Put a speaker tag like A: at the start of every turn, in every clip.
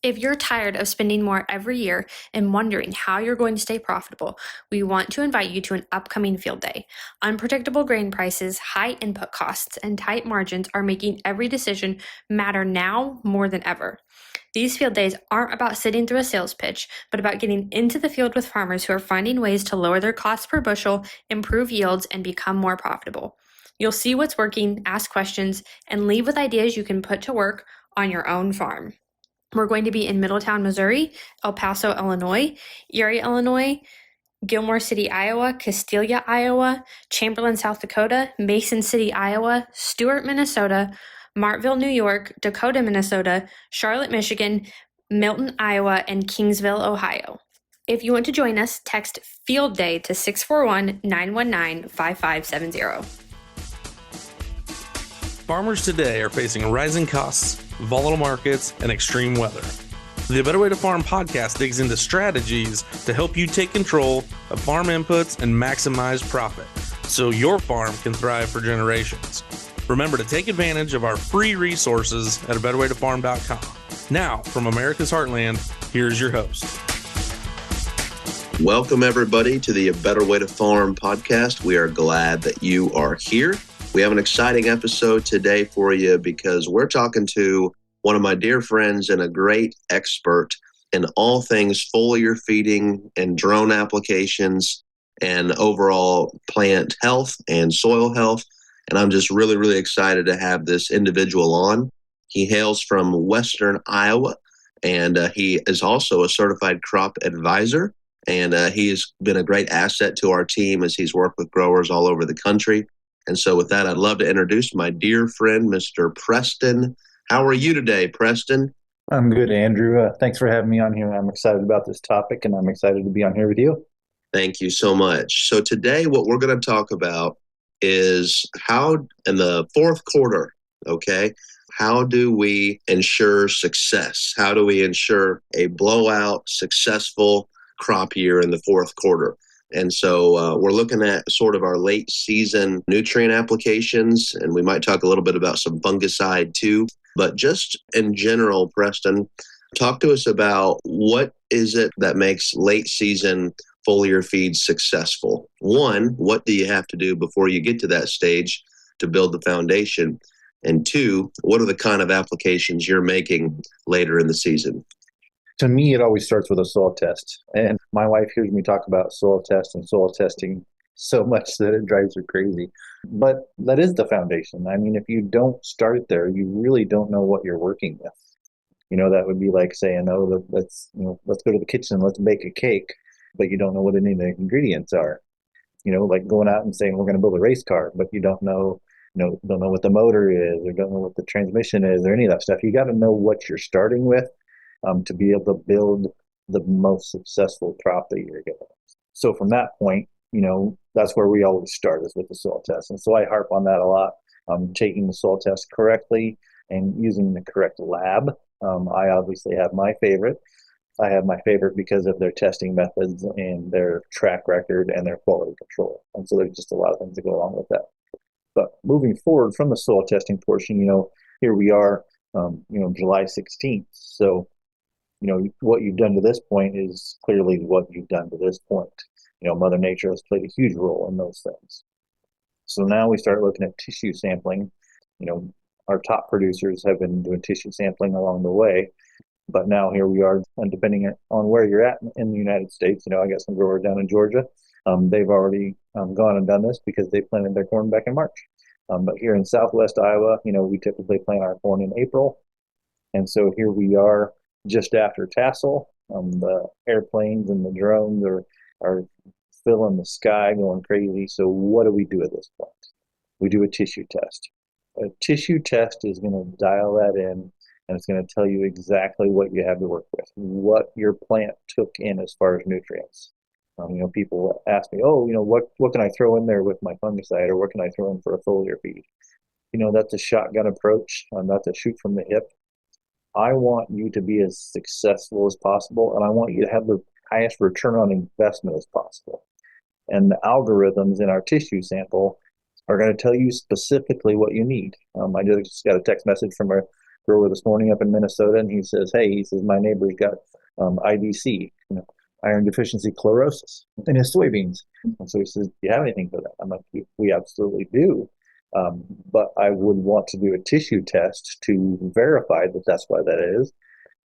A: If you're tired of spending more every year and wondering how you're going to stay profitable, we want to invite you to an upcoming field day. Unpredictable grain prices, high input costs, and tight margins are making every decision matter now more than ever. These field days aren't about sitting through a sales pitch, but about getting into the field with farmers who are finding ways to lower their costs per bushel, improve yields, and become more profitable. You'll see what's working, ask questions, and leave with ideas you can put to work on your own farm. We're going to be in Middletown, Missouri, El Paso, Illinois, Erie, Illinois, Gilmore City, Iowa, Castelia, Iowa, Chamberlain, South Dakota, Mason City, Iowa, Stuart, Minnesota, Martville, New York, Dakota, Minnesota, Charlotte, Michigan, Milton, Iowa, and Kingsville, Ohio. If you want to join us, text Field Day to 641-919-5570.
B: Farmers today are facing rising costs, volatile markets, and extreme weather. The A Better Way to Farm podcast digs into strategies to help you take control of farm inputs and maximize profit so your farm can thrive for generations. Remember to take advantage of our free resources at abetterwaytofarm.com. Now, from America's Heartland, here's your host.
C: Welcome, everybody, to the A Better Way to Farm podcast. We are glad that you are here. We have an exciting episode today for you because we're talking to one of my dear friends and a great expert in all things foliar feeding and drone applications and overall plant health and soil health. And I'm just really, really excited to have this individual on. He hails from Western Iowa, and he is also a certified crop advisor. And he has been a great asset to our team as he's worked with growers all over the country. And so with that, I'd love to introduce my dear friend, Mr. Preston. How are you today, Preston?
D: I'm good, Andrew. Thanks for having me on here. I'm excited about this topic, and I'm excited to be on here with you.
C: Thank you so much. So today, what we're going to talk about is how, in the fourth quarter, okay, how do we ensure success? How do we ensure a blowout, successful crop year in the fourth quarter? And so we're looking at sort of our late season nutrient applications, and we might talk a little bit about some fungicide too. But just in general, Preston, talk to us about what is it that makes late season foliar feeds successful? One, what do you have to do before you get to that stage to build the foundation? And two, what are the kind of applications you're making later in the season?
D: To me, it always starts with a soil test. And my wife hears me talk about soil test and soil testing so much that it drives her crazy. But that is the foundation. I mean, if you don't start there, you really don't know what you're working with. You know, that would be like saying, oh, let's go to the kitchen and let's bake a cake, but you don't know what any of the ingredients are. You know, like going out and saying we're going to build a race car, but you don't know what the motor is, or don't know what the transmission is, or any of that stuff. You got to know what you're starting with to be able to build the most successful crop that you're getting. So from that point, you know, that's where we always start, is with the soil test. And so I harp on that a lot, taking the soil test correctly and using the correct lab. I obviously have my favorite. I have my favorite because of their testing methods and their track record and their quality control. And so there's just a lot of things that go along with that. But moving forward from the soil testing portion, you know, here we are, July 16th. So, you know, what you've done to this point is clearly what you've done to this point. You know, Mother Nature has played a huge role in those things. So now we start looking at tissue sampling. You know, our top producers have been doing tissue sampling along the way. But now here we are, and depending on where you're at in the United States, you know, I got some growers down in Georgia. They've already gone and done this because they planted their corn back in March. But here in Southwest Iowa, you know, we typically plant our corn in April. And so here we are just after tassel. The airplanes and the drones are filling the sky, going crazy. So what do we do at this point? We do a tissue test. A tissue test is going to dial that in, and it's going to tell you exactly what you have to work with, what your plant took in as far as nutrients. You know, people ask me, oh, you know, what can I throw in there with my fungicide, or what can I throw in for a foliar feed? You know, that's a shotgun approach. That's a shoot from the hip. I want you to be as successful as possible, and I want you to have the highest return on investment as possible. And the algorithms in our tissue sample are going to tell you specifically what you need. I just got a text message from a grower this morning up in Minnesota, and he says, my neighbor's got IDC, iron deficiency chlorosis in his soybeans. And so he says, do you have anything for that? I'm like, we absolutely do. But I would want to do a tissue test to verify that that's why that is,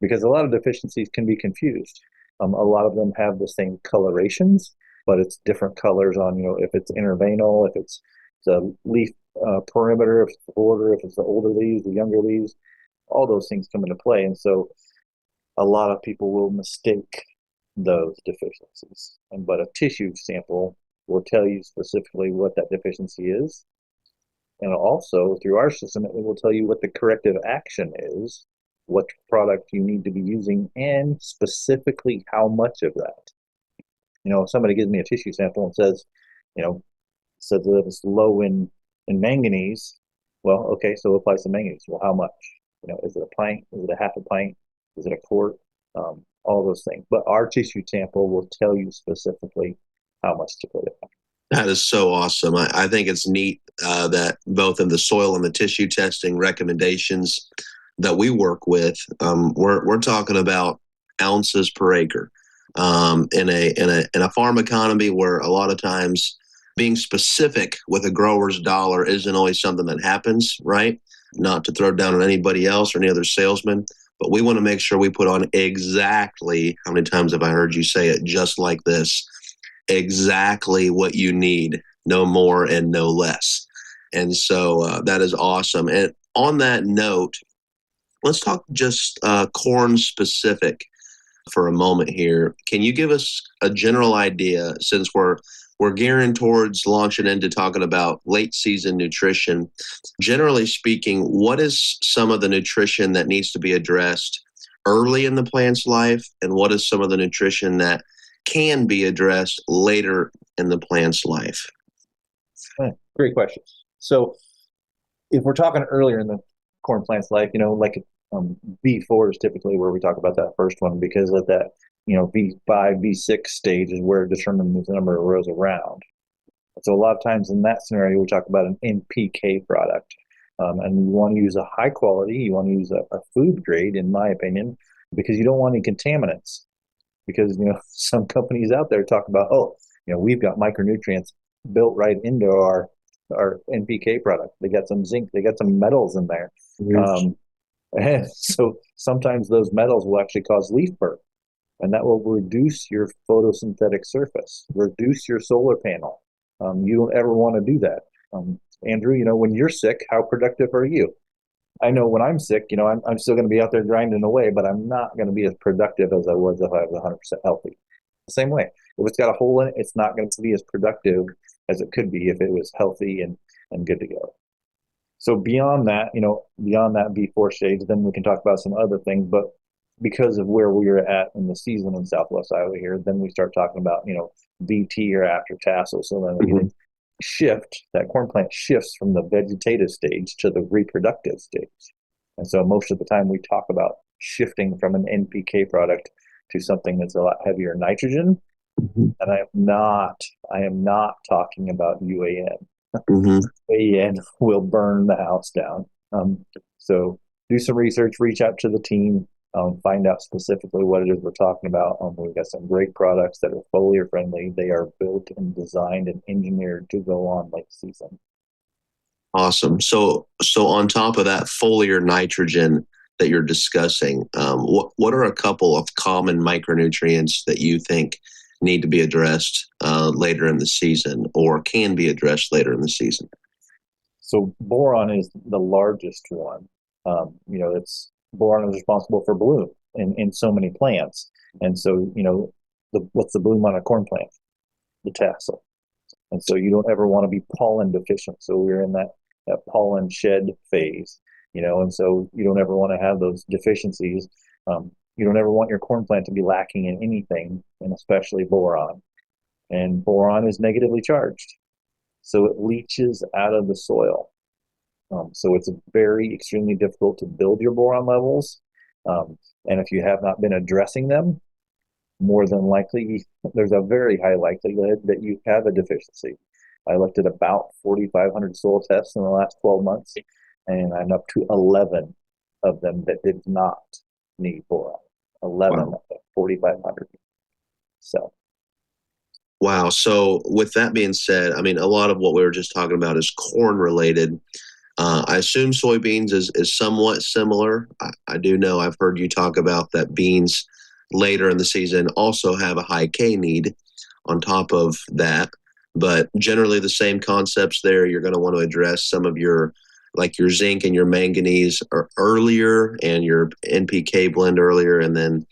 D: because a lot of deficiencies can be confused. A lot of them have the same colorations, but it's different colors on, if it's intervanal, if it's the leaf perimeter, if it's the border, if it's the older leaves, the younger leaves, all those things come into play. And so a lot of people will mistake those deficiencies. But a tissue sample will tell you specifically what that deficiency is. And also, through our system, it will tell you what the corrective action is, what product you need to be using, and specifically how much of that. If somebody gives me a tissue sample and says that it's low in manganese, well, okay, so apply some manganese. Well, how much? Is it a pint? Is it a half a pint? Is it a quart? All those things. But our tissue sample will tell you specifically how much to put in.
C: That is so awesome. I think it's neat that both in the soil and the tissue testing recommendations that we work with, we're talking about ounces per acre. In a farm economy where a lot of times being specific with a grower's dollar isn't always something that happens, right? Not to throw down on anybody else or any other salesman, but we want to make sure we put on exactly, how many times have I heard you say it just like this? Exactly what you need, no more and no less. And so that is awesome. And on that note, let's talk just corn specific for a moment here. Can you give us a general idea, since we're gearing towards launching into talking about late season nutrition? Generally speaking, what is some of the nutrition that needs to be addressed early in the plant's life, and what is some of the nutrition that can be addressed later in the plant's life?
D: Great question. So if we're talking earlier in the corn plant's life, like B4 is typically where we talk about that first one, because of that, V5, V6 stage is where it determines the number of rows around. So a lot of times in that scenario, we talk about an NPK product. And you want to use a high quality, you want to use a food grade, in my opinion, because you don't want any contaminants. Because, some companies out there talk about, we've got micronutrients built right into our NPK product. They got some zinc, they got some metals in there. And so sometimes those metals will actually cause leaf burn, and that will reduce your photosynthetic surface, reduce your solar panel. You don't ever want to do that. Andrew, when you're sick, how productive are you? I know when I'm sick, I'm still going to be out there grinding away, but I'm not going to be as productive as I was if I was 100% healthy. Same way, if it's got a hole in it, it's not going to be as productive as it could be if it was healthy and good to go. So beyond that, beyond that B4 stage, then we can talk about some other things. But because of where we are at in the season in Southwest Iowa here, then we start talking about, VT or after tassel. So then we can shift, that corn plant shifts from the vegetative stage to the reproductive stage. And so most of the time we talk about shifting from an NPK product to something that's a lot heavier nitrogen. And I am not talking about UAN. UAN will burn the house down. So do some research, reach out to the team, find out specifically what it is we're talking about. We've got some great products that are foliar friendly. They are built and designed and engineered to go on late season.
C: Awesome. So on top of that foliar nitrogen that you're discussing, what are a couple of common micronutrients that you think need to be addressed later in the season, or can be addressed later in the season?
D: So boron is the largest one. Boron is responsible for bloom in so many plants. And so, what's the bloom on a corn plant? The tassel. And so you don't ever want to be pollen deficient. So we're in that pollen shed phase, and so you don't ever want to have those deficiencies. You don't ever want your corn plant to be lacking in anything, and especially boron. And boron is negatively charged, so it leaches out of the soil. So it's very extremely difficult to build your boron levels. And if you have not been addressing them, more than likely, there's a very high likelihood that you have a deficiency. I looked at about 4,500 soil tests in the last 12 months, and I'm up to 11 of them that did not need boron. 11
C: Wow.
D: of the 4,500. So,
C: Wow. So, with that being said, I mean, a lot of what we were just talking about is corn related. I assume soybeans is somewhat similar. I do know I've heard you talk about that beans later in the season also have a high K need on top of that. But generally, the same concepts there. You're going to want to address some of your, like your zinc and your manganese earlier, and your NPK blend earlier, and then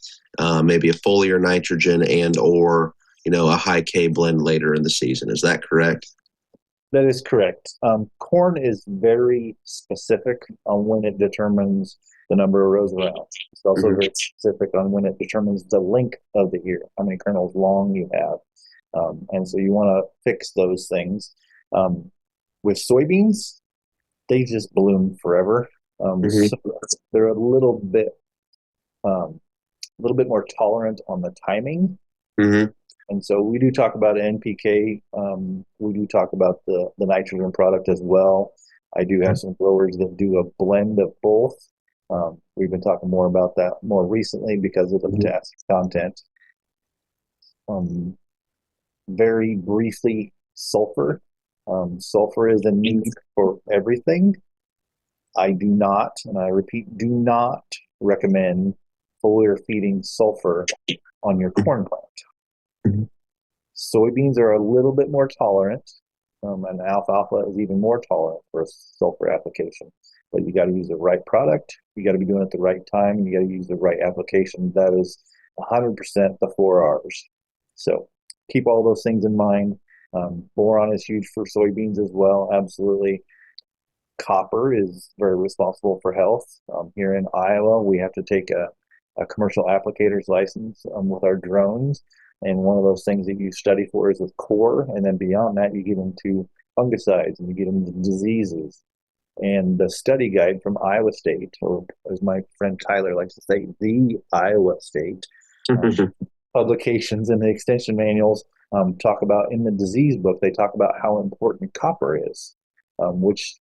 C: maybe a foliar nitrogen and or a high K blend later in the season. Is that correct?
D: that is correct. Corn is very specific on when it determines the number of rows around. It's also
C: Mhm.
D: very specific on when it determines the length of the ear, how many kernels long you have. And so you want to fix those things. Um, with soybeans, they just bloom forever.
C: Mhm.
D: So they're a little bit more tolerant on the timing.
C: Mhm.
D: And so we do talk about NPK. We do talk about the nitrogen product as well. I do have some growers that do a blend of both. We've been talking more about that more recently because of the
C: Mhm.
D: potassium content. Um, very briefly, sulfur. Sulfur is a need for everything. I do not, and I repeat, do not recommend foliar feeding sulfur on your corn plant.
C: Mhm.
D: Soybeans are a little bit more tolerant, and alfalfa is even more tolerant for a sulfur application. But you got to use the right product. You got to be doing it at the right time, and you got to use the right application. That is 100% the 4 R's. So keep all those things in mind. Boron is huge for soybeans as well. Absolutely. Copper is very responsible for health. Here in Iowa, we have to take a commercial applicator's license with our drones. And one of those things that you study for is with core. And then beyond that, you get into fungicides and you get into diseases. And the study guide from Iowa State, or as my friend Tyler likes to say, the Iowa State publications and the extension manuals talk about in the disease book, they talk about how important copper is, which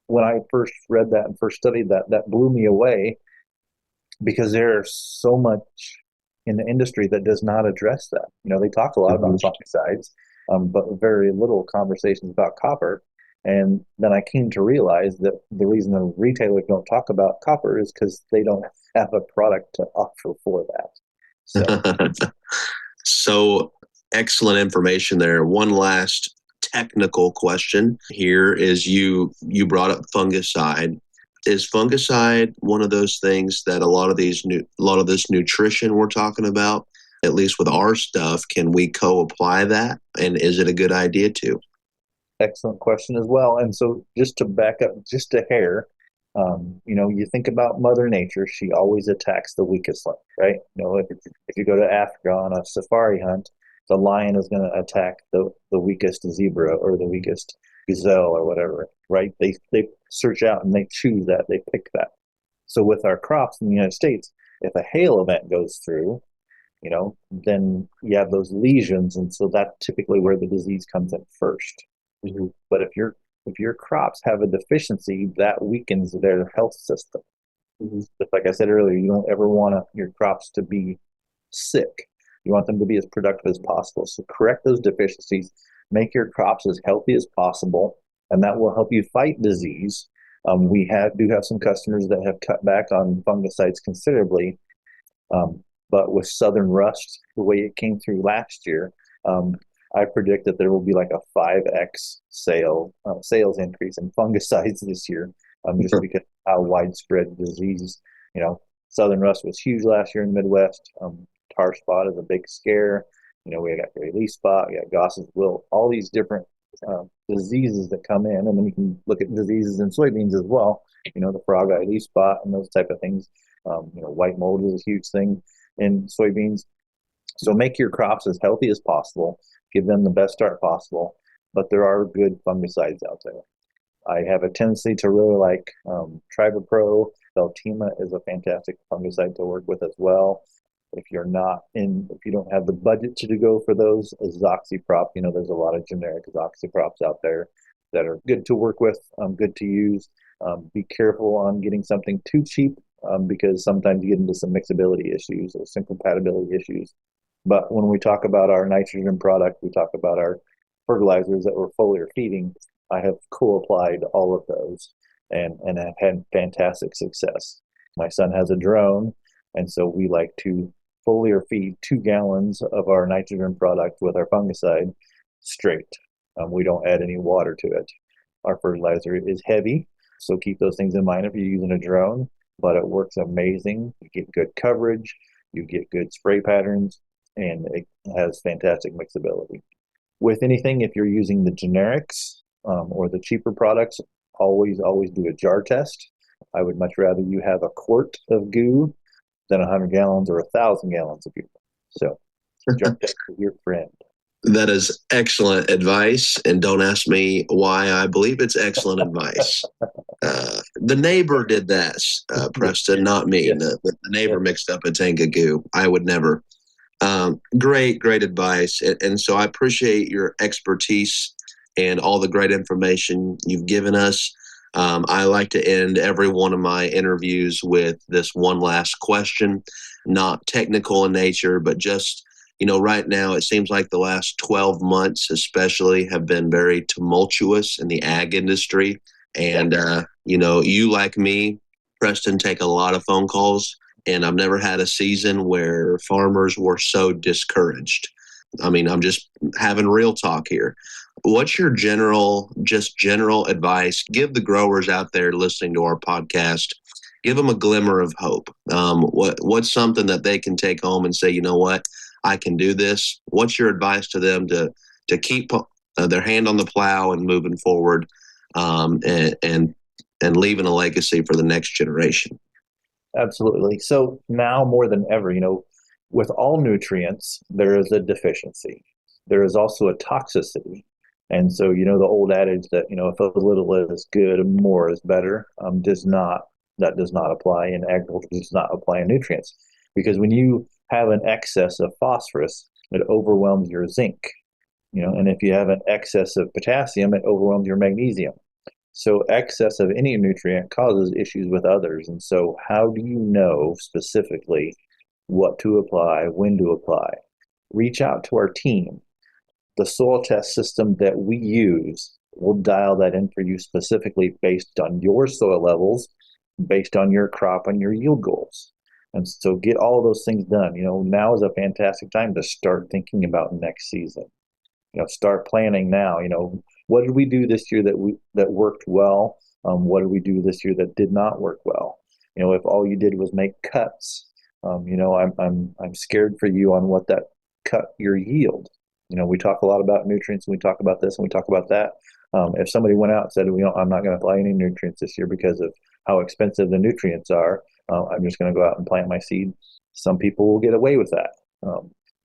D: when I first read that and first studied that, that blew me away because there's so much in the industry that does not address that. They talk a lot about fungicides, but very little conversations about copper. And then I came to realize that the reason the retailers don't talk about copper is because they don't have a product to offer for that. So,
C: So excellent information there. One last technical question here is you brought up fungicide. Is fungicide one of those things that a lot of this nutrition we're talking about, at least with our stuff, can we co-apply that? And is it a good idea to?
D: excellent question as well. And so, just to back up just a hair, you think about Mother Nature; she always attacks the weakest link, right? If you go to Africa on a safari hunt, the lion is going to attack the weakest zebra or the weakest gazelle or whatever, right? They search out and they choose that, they pick that. So with our crops in the United States, if a hail event goes through, then you have those lesions, and so that's typically where the disease comes in 1st.
C: Mm-hmm.
D: But if your crops have a deficiency, that weakens their health system.
C: Mm-hmm.
D: Just like I said earlier, you don't ever want your crops to be sick. You want them to be as productive as possible. So correct those deficiencies, make your crops as healthy as possible, and that will help you fight disease. Do have some customers that have cut back on fungicides considerably, but with southern rust, the way it came through last year, I predict that there will be like a 5x sales increase in fungicides this year, just because of how widespread disease. You know, southern rust was huge last year in the Midwest. Tar spot is a big scare. We got gray leaf spot, we got Goss's wilt, all these different diseases that come in, and then you can look at diseases in soybeans as well. The frog eye leaf spot and those type of things. White mold is a huge thing in soybeans. So make your crops as healthy as possible, give them the best start possible, but there are good fungicides out there. I have a tendency to really like Tribapro. Veltima is a fantastic fungicide to work with as well. If you don't have the budget to go for those, Zoxyprop, there's a lot of generic Zoxyprops out there that are good to work with, good to use. Be careful on getting something too cheap because sometimes you get into some mixability issues or some compatibility issues. But when we talk about our nitrogen product, we talk about our fertilizers that we're foliar feeding. I have co-applied all of those and have had fantastic success. My son has a drone, and so we like to foliar feed 2 gallons of our nitrogen product with our fungicide straight. We don't add any water to it. Our fertilizer is heavy, so keep those things in mind if you're using a drone, but it works amazing. You get good coverage, you get good spray patterns, and it has fantastic mixability. With anything, if you're using the generics or the cheaper products, always do a jar test. I would much rather you have a quart of goo than 100 gallons or 1,000 gallons of goo. So, jar test is your friend.
C: That is excellent advice. And don't ask me why I believe it's excellent advice. The neighbor did that, Preston, not me.
D: Yes.
C: The neighbor mixed up a tank of goo. I would never. Great advice. And so I appreciate your expertise and all the great information you've given us. I like to end every one of my interviews with this one last question, not technical in nature, but just, right now it seems like the last 12 months especially have been very tumultuous in the ag industry. And, you like me, Preston, take a lot of phone calls. And I've never had a season where farmers were so discouraged. I mean, I'm just having real talk here. What's your general advice? Give the growers out there listening to our podcast, give them a glimmer of hope. What's something that they can take home and say, you know what, I can do this? What's your advice to them to keep their hand on the plow and moving forward, and leaving a legacy for the next generation?
D: Absolutely. So now more than ever, with all nutrients, there is a deficiency. There is also a toxicity. And so, the old adage that, if a little is good, more is better, does not apply in agriculture, does not apply in nutrients. Because when you have an excess of phosphorus, it overwhelms your zinc, and if you have an excess of potassium, it overwhelms your magnesium. So excess of any nutrient causes issues with others. And so how do you know specifically what to apply, when to apply? Reach out to our team. The soil test system that we use will dial that in for you specifically based on your soil levels, based on your crop and your yield goals. And so get all of those things done. Now is a fantastic time to start thinking about next season. Start planning now. What did we do this year that worked well? What did we do this year that did not work well? If all you did was make cuts, I'm scared for you on what that cut your yield. We talk a lot about nutrients, and we talk about this and we talk about that. If somebody went out and said, I'm not going to apply any nutrients this year because of how expensive the nutrients are, I'm just going to go out and plant my seed. Some people will get away with that.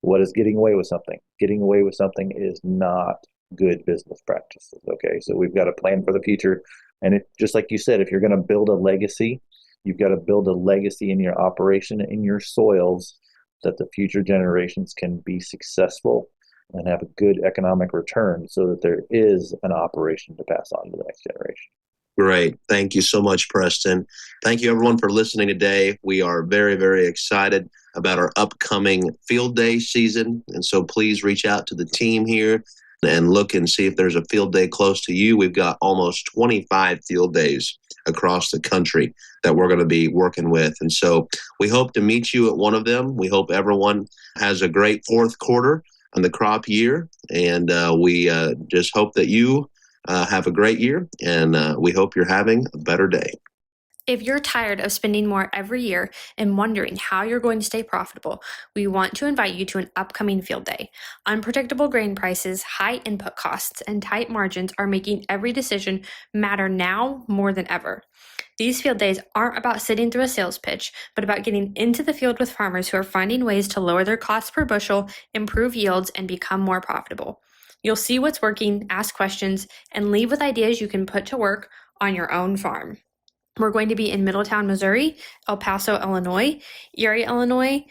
D: What is getting away with something? Getting away with something is not good business practices. Okay, so we've got to plan for the future. And just like you said, if you're going to build a legacy, you've got to build a legacy in your operation, in your soils, that the future generations can be successful and have a good economic return so that there is an operation to pass on to the next generation.
C: Great. Thank you so much, Preston. Thank you, everyone, for listening today. We are very, very excited about our upcoming field day season. And so please reach out to the team here and look and see if there's a field day close to you. We've got almost 25 field days across the country that we're going to be working with. And so we hope to meet you at one of them. We hope everyone has a great fourth quarter on the crop year. And we just hope that you have a great year, and we hope you're having a better day.
A: If you're tired of spending more every year and wondering how you're going to stay profitable, we want to invite you to an upcoming field day. Unpredictable grain prices, high input costs, and tight margins are making every decision matter now more than ever. These field days aren't about sitting through a sales pitch, but about getting into the field with farmers who are finding ways to lower their costs per bushel, improve yields, and become more profitable. You'll see what's working, ask questions, and leave with ideas you can put to work on your own farm. We're going to be in Middletown, Missouri, El Paso, Illinois, Erie, Illinois,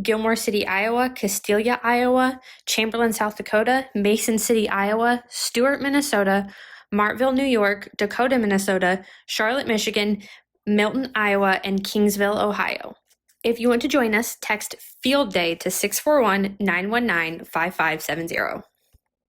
A: Gilmore City, Iowa, Castelia, Iowa, Chamberlain, South Dakota, Mason City, Iowa, Stuart, Minnesota, Martville, New York, Dakota, Minnesota, Charlotte, Michigan, Milton, Iowa, and Kingsville, Ohio. If you want to join us, text Field Day to 641-919-5570.